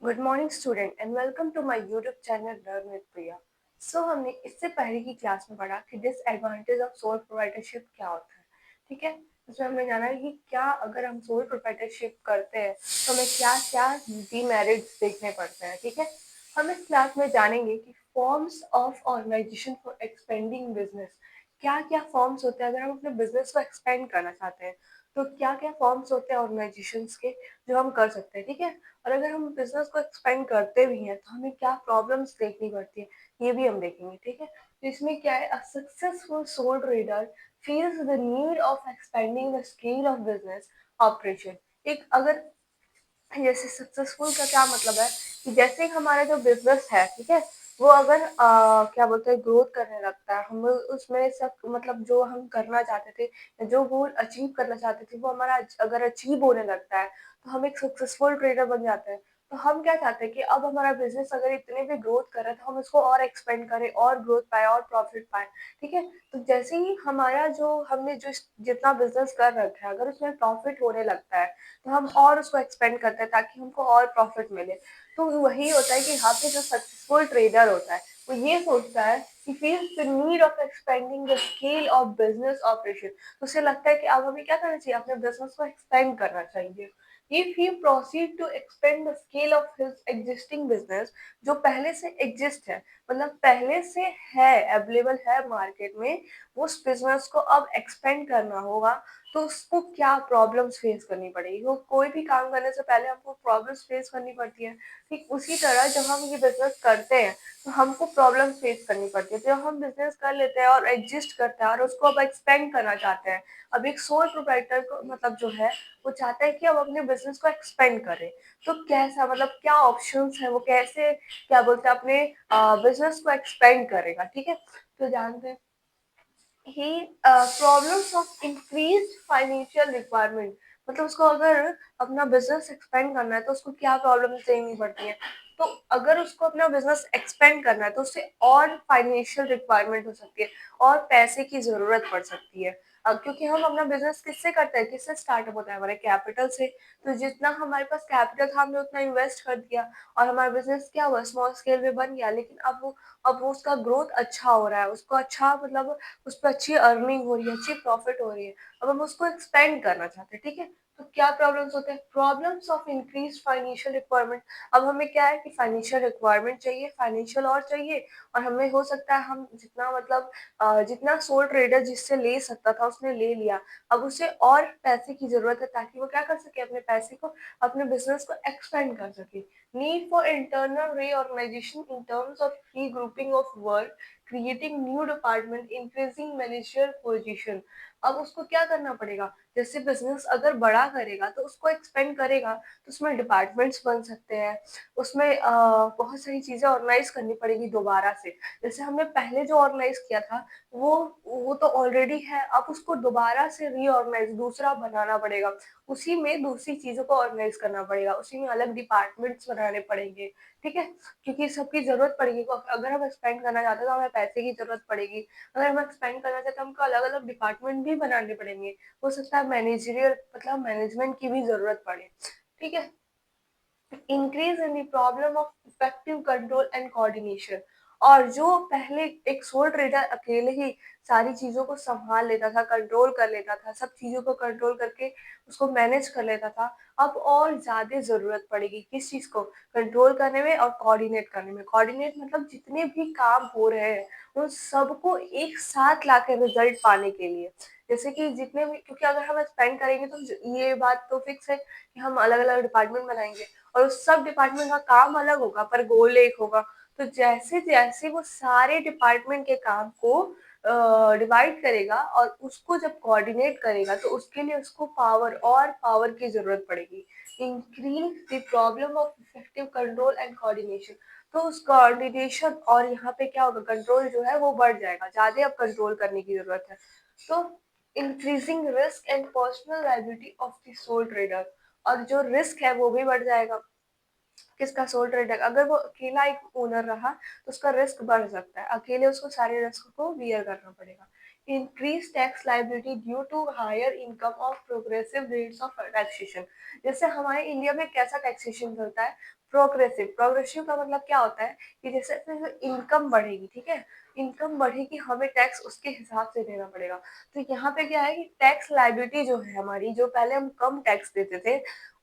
Good morning student and welcome to my YouTube channel learn with Priya. हमने इससे पहले की क्लास में पढ़ा कि डिसएडवांटेज ऑफ सोल प्रोप्राइटरशिप क्या होता है। ठीक है, इसमें हमने जाना कि क्या अगर हम सोल प्रोप्राइटरशिप करते हैं तो हमें क्या क्या डीमेरिट्स देखने पड़ते हैं। ठीक है, हम इस क्लास में जानेंगे कि forms of organisation for expanding business, क्या क्या फॉर्म्स होते हैं अगर हम अपने बिजनेस को एक्सपेंड करना चाहते हैं। तो क्या क्या फॉर्म्स होते हैं ऑर्गेनाइजेशंस के जो हम कर सकते हैं। ठीक है, और अगर हम बिजनेस को एक्सपेंड करते भी हैं तो हमें क्या प्रॉब्लम्स देखनी पड़ती है ये भी हम देखेंगे। ठीक है, तो इसमें क्या है, a successful soul trader feels the need of expanding the scale of business operation. एक अगर जैसे सक्सेसफुल का क्या मतलब है कि जैसे ही हमारा जो बिजनेस है, ठीक है, वो अगर क्या बोलते हैं ग्रोथ करने लगता है, हम उसमें सब मतलब जो हम करना चाहते थे, जो गोल अचीव करना चाहते थे वो हमारा अगर अचीव होने लगता है तो हम एक सक्सेसफुल ट्रेडर बन जाते हैं। तो हम क्या चाहते हैं कि अब हमारा बिजनेस अगर इतने भी ग्रोथ कर रहा है तो हम इसको और एक्सपेंड करें और ग्रोथ पाए और प्रॉफिट पाए। ठीक है, तो जैसे ही हमारा जो हमने जो जितना बिजनेस कर रखा है अगर उसमें प्रॉफिट होने लगता है तो हम और उसको एक्सपेंड करते हैं ताकि हमको और प्रॉफिट मिले। तो वही होता है कि यहाँ पे जो सक्सेसफुल ट्रेडर होता है वो ये सोचता है कि feels the need of expanding the scale of business operation. तो उसे लगता है कि अब हमें क्या करना चाहिए, अपने बिजनेस को एक्सपेंड करना चाहिए। If he proceed to expand the scale of his existing business, जो पहले से एग्जिस्ट है, मतलब पहले से है, अवेलेबल है मार्केट में, उस बिजनेस को अब एक्सपेंड करना होगा। तो उसको क्या प्रॉब्लम्स फेस करनी पड़ेगी, वो कोई भी काम करने से पहले हमको प्रॉब्लम्स फेस करनी पड़ती है। ठीक उसी तरह जब हम ये बिजनेस करते हैं तो हमको प्रॉब्लम्स फेस करनी पड़ती है। तो जब हम बिजनेस कर लेते हैं और एग्जिस्ट करते हैं और उसको अब एक्सपेंड करना चाहते हैं, अब एक सोल प्रोप्राइटर को मतलब जो है वो चाहता है कि अब अपने बिजनेस को एक्सपेंड करे। तो कैसा मतलब क्या ऑप्शंस है, वो कैसे क्या बोलते हैं अपने बिजनेस को एक्सपेंड करेगा। ठीक है, तो जानते हैं ही problems of increase financial requirement, मतलब उसको अगर अपना बिजनेस एक्सपेंड करना है तो उसको क्या प्रॉब्लम्स देखनी पड़ती है। तो अगर उसको अपना बिजनेस एक्सपेंड करना है तो उससे और फाइनेंशियल रिक्वायरमेंट हो सकती है और पैसे की जरूरत पड़ सकती है। क्योंकि हम अपना बिजनेस किससे करते हैं, किससे स्टार्टअप होता है, हमारे कैपिटल से। तो जितना हमारे पास कैपिटल था हमने उतना इन्वेस्ट कर दिया और हमारा बिजनेस क्या हुआ, स्मॉल स्केल में बन गया, लेकिन अब वो उसका ग्रोथ अच्छा हो रहा है, उसको अच्छा मतलब उस पर अच्छी अर्निंग हो रही है, अच्छी प्रॉफिट हो रही है। अब हम उसको एक्सपेंड करना चाहते हैं। ठीक है, तो क्या प्रॉब्लम्स होते हैं, problems of increase financial requirement. अब हमें क्या है कि फाइनेंशियल रिक्वायरमेंट चाहिए, फाइनेंशियल और चाहिए, और हमें हो सकता है हम जितना मतलब जितना सोल ट्रेडर जिससे ले सकता था उसने ले लिया, अब उसे और पैसे की जरूरत है ताकि वो क्या कर सके, अपने पैसे को अपने बिजनेस को एक्सपेंड कर सके। Need for internal reorganisation in terms of regrouping of work, creating new department, increasing manager position. अब उसको क्या करना पड़ेगा, जैसे बिजनेस अगर बड़ा करेगा तो उसको एक्सपेंड करेगा तो उसमें डिपार्टमेंट्स बन सकते हैं, उसमें बहुत सारी चीजें ऑर्गेनाइज करनी पड़ेगी दोबारा से। जैसे हमने पहले जो ऑर्गेनाइज किया था वो तो ऑलरेडी है, अब उसको दोबारा से रीऑर्गेनाइज दूसरा बनाना पड़ेगा, उसी में दूसरी चीजों को ऑर्गेनाइज करना पड़ेगा, उसी में अलग डिपार्टमेंट्स बनाने पड़ेंगे। ठीक है, क्योंकि सबकी जरूरत पड़ेगी, अगर हम एक्सपेंड करना चाहते हैं तो हमें पैसे की जरूरत पड़ेगी। अगर हम एक्सपेंड करना चाहते हैं हमको अलग अलग डिपार्टमेंट भी बनाने पड़ेंगे, हो सकता है मैनेजरियल मतलब मैनेजमेंट की भी जरूरत पड़े। ठीक है, increase in the problem of effective control and coordination. और जो पहले एक सोल ट्रेडर अकेले ही सारी चीजों को संभाल लेता था, कंट्रोल कर लेता था, सब चीजों को कंट्रोल करके उसको मैनेज कर लेता था, अब और ज्यादा जरूरत पड़ेगी किस चीज को, कंट्रोल करने में और कोऑर्डिनेट करने में। कोऑर्डिनेट मतलब जितने भी काम हो रहे हैं उन सबको एक साथ लाके रिजल्ट पाने के लिए। जैसे कि जितने भी, क्योंकि अगर हम स्पेंड करेंगे तो ये बात तो फिक्स है कि हम अलग अलग डिपार्टमेंट बनाएंगे और उस सब डिपार्टमेंट का काम अलग होगा पर गोल एक होगा। तो जैसे जैसे वो सारे डिपार्टमेंट के काम को डिवाइड करेगा और उसको जब कोऑर्डिनेट करेगा तो उसके लिए उसको पावर और पावर की जरूरत पड़ेगी। Increase the problem of effective control and coordination. तो उस कोऑर्डिनेशन और यहाँ पे क्या होगा, कंट्रोल जो है वो बढ़ जाएगा, ज्यादा अब कंट्रोल करने की जरूरत है। तो increasing risk and personal liability of the soul trader, और जो रिस्क है वो भी बढ़ जाएगा। किसका, सोल ट्रेडर। अगर वो अकेला एक ओनर रहा तो उसका रिस्क बढ़ सकता है, अकेले उसको सारे रिस्क को बियर करना पड़ेगा। increase tax liability due to higher income of progressive rates of taxation। जैसे हमारे इंडिया में कैसा टैक्सेशन चलता है, प्रोग्रेसिव। प्रोग्रेसिव का मतलब क्या होता है कि जैसे इनकम बढ़ेगी, ठीक है, इनकम बढ़ेगी, हमें टैक्स उसके हिसाब से देना पड़ेगा। तो यहाँ पे क्या है कि टैक्स लाइबिलिटी जो है हमारी, जो पहले हम कम टैक्स देते थे,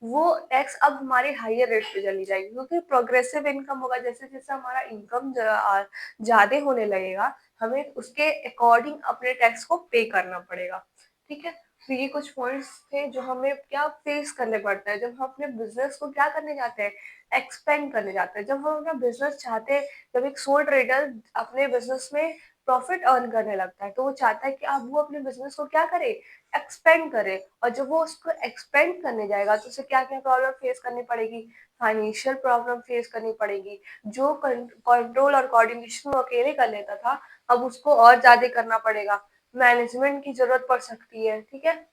वो टैक्स अब हमारे हायर रेट पे चली जाएगी, क्योंकि प्रोग्रेसिव इनकम होगा। जैसे जैसे हमारा इनकम ज्यादा होने लगेगा, हमें उसके अकॉर्डिंग अपने टैक्स को पे करना पड़ेगा। ठीक है, तो ये कुछ पॉइंट्स थे जो हमें क्या फेस करने पड़ता है जब हम अपने बिजनेस को क्या करने जाते हैं, एक्सपेंड करने जाते हैं। जब हम अपना बिजनेस चाहते हैं, जब एक सोल ट्रेडर अपने बिजनेस में प्रॉफिट अर्न करने लगता है, तो वो चाहता है कि अब वो अपने बिजनेस को क्या करे, एक्सपेंड करे। और जब वो उसको एक्सपेंड करने जाएगा तो उसे क्या क्या प्रॉब्लम फेस करनी पड़ेगी, फाइनेंशियल प्रॉब्लम फेस करनी पड़ेगी। जो कंट्रोल और कोऑर्डिनेशन वो अकेले कर लेता था, अब उसको और ज्यादा करना पड़ेगा। मैनेजमेंट की जरूरत पड़ सकती है, ठीक है,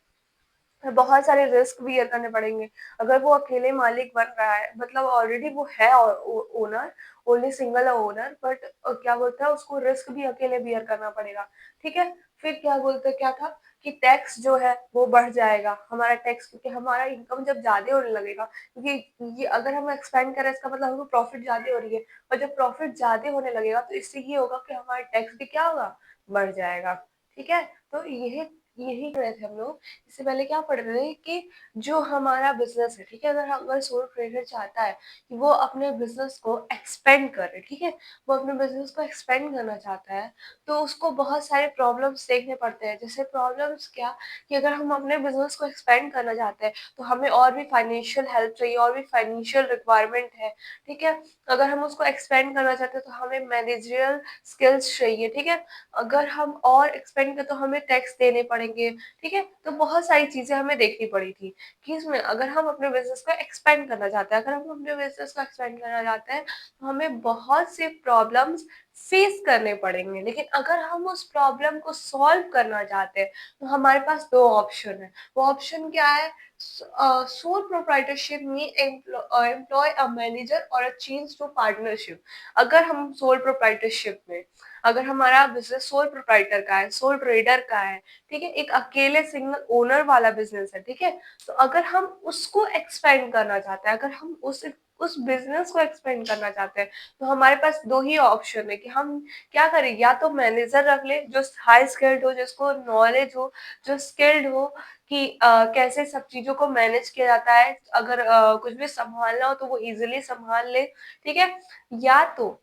बहुत सारे रिस्क बियर करने पड़ेंगे। अगर वो अकेले मालिक बन रहा है, मतलब ऑलरेडी वो है owner, only single owner, but क्या बोलता है, उसको रिस्क भी अकेले बियर करना पड़ेगा। ठीक है, फिर क्या बोलते हैं, क्या था कि टैक्स जो है वो बढ़ जाएगा हमारा टैक्स, क्योंकि हमारा इनकम जब ज्यादा होने लगेगा, क्योंकि ये अगर हम एक्सपेंड करें इसका मतलब हमको प्रॉफिट ज्यादा हो रही है, और जब प्रॉफिट ज्यादा होने लगेगा तो इससे ये होगा कि हमारा टैक्स भी क्या होगा, बढ़ जाएगा। ठीक है, तो यही यही कर रहे थे हम लोग। इससे पहले क्या पढ़ रहे थे कि जो हमारा बिजनेस है, ठीक है, अगर सोल ट्रेडर चाहता है कि वो अपने बिजनेस को एक्सपेंड करे, ठीक है, वो अपने बिजनेस को एक्सपेंड करना चाहता है, तो उसको बहुत सारे प्रॉब्लम्स देखने पड़ते हैं। जैसे प्रॉब्लम्स क्या, कि अगर हम अपने बिजनेस को एक्सपेंड करना चाहते हैं तो हमें और भी फाइनेंशियल हेल्प चाहिए, और भी फाइनेंशियल रिक्वायरमेंट है। ठीक है, अगर हम उसको एक्सपेंड करना चाहते हैं तो हमें मैनेजरियल स्किल्स चाहिए। ठीक है, अगर हम और एक्सपेंड करें तो हमें टैक्स देने पड़ेंगे। ठीक है, तो बहुत सारी चीजें हमें देखनी पड़ी थी कि इसमें अगर हम अपने बिजनेस को एक्सपेंड करना चाहते हैं, अगर हम अपने बिजनेस को एक्सपेंड करना चाहते हैं तो हमें बहुत से प्रॉब्लम्स फेस करने पड़ेंगे। लेकिन अगर हम उस प्रॉब्लम को सॉल्व करना चाहते हैं तो हमारे पास दो ऑप्शन है। वो ऑप्शन क्या है, सोल प्रोप्राइटरशिप में एम्प्लॉय अ मैनेजर और अ चेंज टू पार्टनरशिप। अगर हम सोल प्रोप्राइटरशिप में, अगर हमारा बिजनेस सोल प्रोप्राइटर का है, सोल ट्रेडर का है, ठीक है, एक अकेले सिंगल ओनर वाला बिजनेस है, ठीक है, तो अगर हम उसको एक्सपेंड करना चाहते हैं, अगर हम उस बिजनेस को एक्सपेंड करना चाहते हैं, तो हमारे पास दो ही ऑप्शन है कि हम क्या करें, या तो मैनेजर रख ले जो हाई स्किल्ड हो, जिसको नॉलेज हो, जो स्किल्ड हो कि कैसे सब चीजों को मैनेज किया जाता है, अगर कुछ भी संभालना हो तो वो इजिली संभाल ले। ठीक है, या तो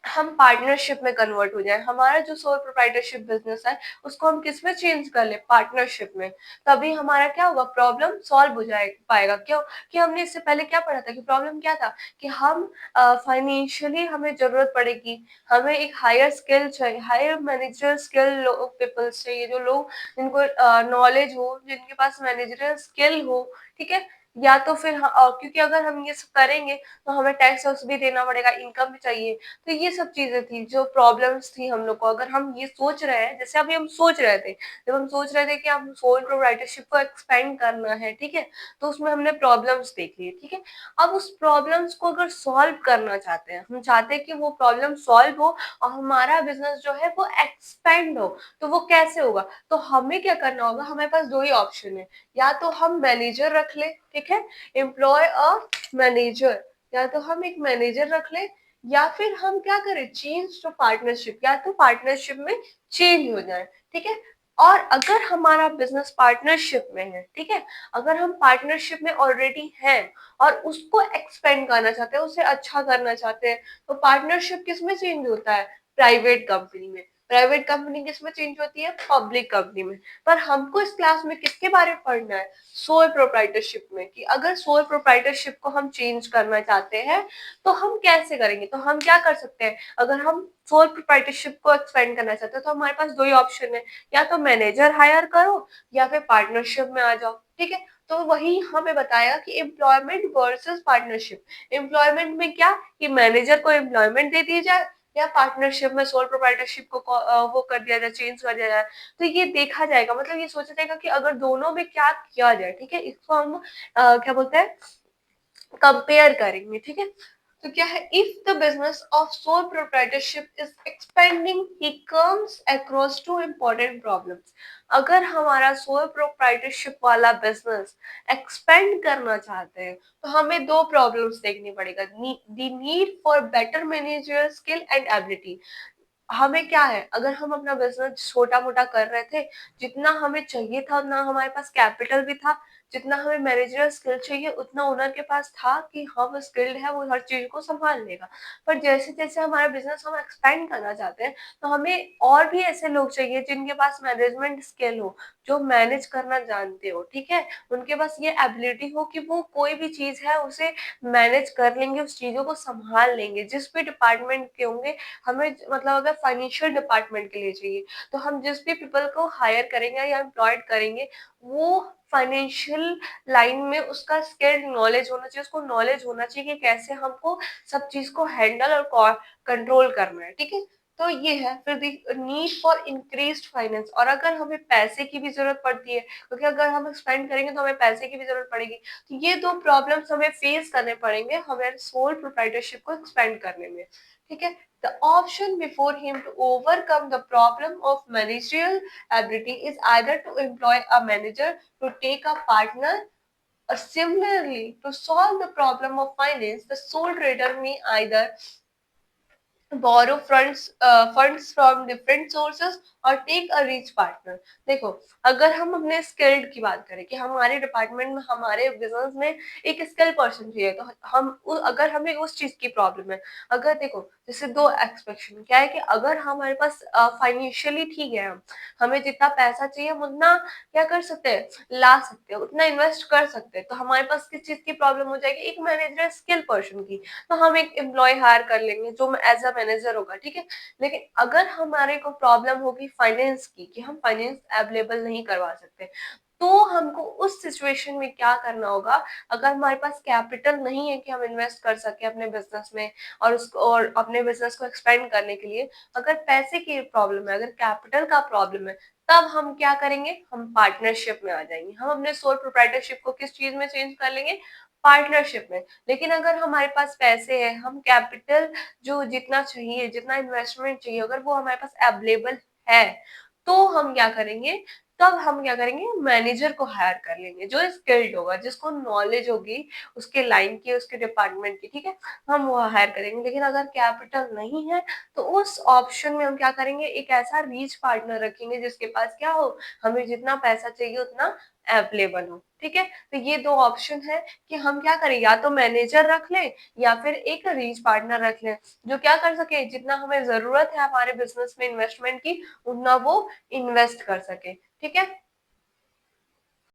हम पार्टनरशिप में कन्वर्ट हो जाए, हमारा जो सोल प्रोप्राइटरशिप बिजनेस है उसको हम किस में चेंज कर ले, पार्टनरशिप में। तभी हमारा क्या होगा, प्रॉब्लम सॉल्व हो जाए पाएगा। क्यों, कि हमने इससे पहले क्या पढ़ा था कि प्रॉब्लम क्या था, कि हम फाइनेंशियली हमें जरूरत पड़ेगी, हमें एक हायर स्किल चाहिए, हायर मैनेजरल स्किल पीपल्स चाहिए, जो लोग जिनको नॉलेज हो, जिनके पास मैनेजरल स्किल हो। ठीक है, या तो फिर क्योंकि अगर हम ये सब करेंगे तो हमें टैक्स भी देना पड़ेगा, इनकम भी चाहिए। तो ये सब चीजें थी जो प्रॉब्लम्स थी हम लोग को। अगर हम ये सोच रहे हैं, जैसे अभी हम सोच रहे थे, जब हम सोच रहे थे कि हम सोल प्रोप्राइटरशिप को एक्सपेंड करना है, ठीक है, तो उसमें हमने प्रॉब्लम्स देख ली। ठीक है, अब उस प्रॉब्लम्स को अगर सॉल्व करना चाहते हैं, हम चाहते हैं कि वो प्रॉब्लम सॉल्व हो और हमारा बिजनेस जो है वो एक्सपेंड हो, तो वो कैसे होगा, तो हमें क्या करना होगा, हमारे पास दो ही ऑप्शन है, या तो हम मैनेजर रख ले, ठीक है, एम्प्लॉय अ मैनेजर, या तो हम एक मैनेजर रख ले, या फिर हम क्या करें, चेंज टू पार्टनरशिप, या तो पार्टनरशिप में चेंज हो जाए। ठीक है, और अगर हमारा बिजनेस पार्टनरशिप में है, ठीक है, अगर हम पार्टनरशिप में ऑलरेडी हैं और उसको एक्सपेंड करना चाहते हैं, उसे अच्छा करना चाहते हैं, तो पार्टनरशिप किस में चेंज होता है, प्राइवेट कंपनी में। प्राइवेट कंपनी किस में चेंज होती है, पब्लिक कंपनी में। पर हमको इस क्लास में किसके बारे में पढ़ना है, सोल प्रोप्राइटरशिप में, कि अगर सोल प्रोप्राइटरशिप को हम चेंज करना चाहते हैं तो हम कैसे करेंगे। तो हम क्या कर सकते हैं, अगर हम सोल प्रोप्राइटरशिप को एक्सपेंड करना चाहते हैं तो हमारे पास दो ही ऑप्शन है, या तो मैनेजर हायर करो या फिर पार्टनरशिप में आ जाओ। ठीक है, तो वही हमें बताया कि एम्प्लॉयमेंट वर्सेस पार्टनरशिप। एम्प्लॉयमेंट में क्या, कि मैनेजर को एम्प्लॉयमेंट दे दी जाए, या पार्टनरशिप में सोल प्रोप्राइटरशिप को वो कर दिया जाए, चेंज कर दिया जाए। तो ये देखा जाएगा, मतलब ये सोचा जाएगा कि अगर दोनों में क्या किया जाए। ठीक है, इसको हम क्या बोलते हैं, कंपेयर करेंगे। ठीक है, तो क्या है, if the business of sole proprietorship is expanding he comes across two important problems. अगर हमारा सोल प्रोप्राइटरशिप वाला बिजनेस एक्सपेंड करना चाहते हैं तो हमें दो प्रॉब्लम्स देखनी पड़ेगा, the need for better manager skill and ability. हमें क्या है, अगर हम अपना बिजनेस छोटा मोटा कर रहे थे, जितना हमें चाहिए था उतना हमारे पास कैपिटल भी था, जितना हमें मैनेजरियल स्किल चाहिए उतना ओनर के पास था कि हाँ वो स्किल्ड है, वो हर चीज को संभाल लेगा। पर जैसे जैसे हमारा बिजनेस हम एक्सपेंड करना चाहते हैं तो हमें और भी ऐसे लोग चाहिए जिनके पास मैनेजमेंट स्किल हो, जो मैनेज करना जानते हो, ठीक है, उनके पास ये एबिलिटी हो कि वो कोई भी चीज है उसे मैनेज कर लेंगे, उस चीजों को संभाल लेंगे। जिस भी डिपार्टमेंट के होंगे, हमें मतलब अगर फाइनेंशियल डिपार्टमेंट के लिए चाहिए तो हम जिस भी पीपल को हायर करेंगे या एम्प्लॉयड करेंगे, वो फाइनेंशियल लाइन में उसका स्किल्ड नॉलेज होना चाहिए, उसको नॉलेज होना चाहिए कि कैसे हमको सब चीज को हैंडल और कंट्रोल करना है, ठीक है। तो ये है फिर नीड फॉर इंक्रीज्ड फाइनेंस। और अगर हमें पैसे की भी जरूरत पड़ती है, क्योंकि अगर हम एक्सपेंड करेंगे तो हमें पैसे की भी जरूरत पड़ेगी, तो ये दो प्रॉब्लम्स हमें फेस करने पड़ेंगे हमें सोल प्रोप्राइटरशिप को एक्सपेंड करने में, ठीक है। The option before him to overcome the problem of managerial ability is either to employ a manager, to take a partner, or similarly to solve the problem of finance, the sole trader may either borrow funds from different sources और take a rich partner. देखो, अगर हम अपने skilled की बात करें कि हमारे डिपार्टमेंट में हमारे बिजनेस में एक स्किल पर्सन चाहिए, तो अगर हमें उस चीज की प्रॉब्लम है, अगर देखो जैसे दो एक्सपेक्शन क्या है कि अगर हमारे पास फाइनेंशियली ठीक है, हम हमें जितना पैसा चाहिए हम उतना क्या कर सकते हैं, ला सकते हैं, उतना इन्वेस्ट कर सकते हैं, तो हमारे पास किस चीज की प्रॉब्लम हो जाएगी, एक मैनेजर स्किल पर्सन की, तो हम एक एम्प्लॉय हायर कर लेंगे जो एज अ मैनेजर होगा, ठीक है। लेकिन अगर हमारे को प्रॉब्लम होगी फाइनेंस की कि हम फाइनेंस अवेलेबल नहीं करवा सकते, तो हमको उस सिचुएशन में क्या करना होगा, अगर हमारे पास कैपिटल नहीं है कि हम इन्वेस्ट कर सके अपने बिजनेस में और उसको और अपने बिजनेस को एक्सपेंड करने के लिए, अगर पैसे की प्रॉब्लम है, अगर कैपिटल का प्रॉब्लम है, तब हम क्या करेंगे, हम पार्टनरशिप में आ जाएंगे। हम अपने सोल प्रोप्राइटरशिप को किस चीज में चेंज कर लेंगे, पार्टनरशिप में। लेकिन अगर हमारे पास पैसे है, हम कैपिटल जो जितना चाहिए, जितना इन्वेस्टमेंट चाहिए, अगर वो हमारे पास अवेलेबल है, तो हम क्या करेंगे, तब हम क्या करेंगे, मैनेजर को हायर कर लेंगे जो स्किल्ड होगा, जिसको नॉलेज होगी उसके लाइन की, उसके डिपार्टमेंट की, ठीक है, हम वो हायर करेंगे। लेकिन अगर कैपिटल नहीं है तो उस ऑप्शन में हम क्या करेंगे, एक ऐसा रीच पार्टनर रखेंगे जिसके पास क्या हो, हमें जितना पैसा चाहिए उतना अवेलेबल हो, ठीक है। तो ये दो ऑप्शन है कि हम क्या करें, या तो मैनेजर रख लें या फिर एक रीच पार्टनर रख लें, जो क्या कर सके, जितना हमें जरूरत है हमारे बिजनेस में इन्वेस्टमेंट की, उतना वो इन्वेस्ट कर सके, ठीक है।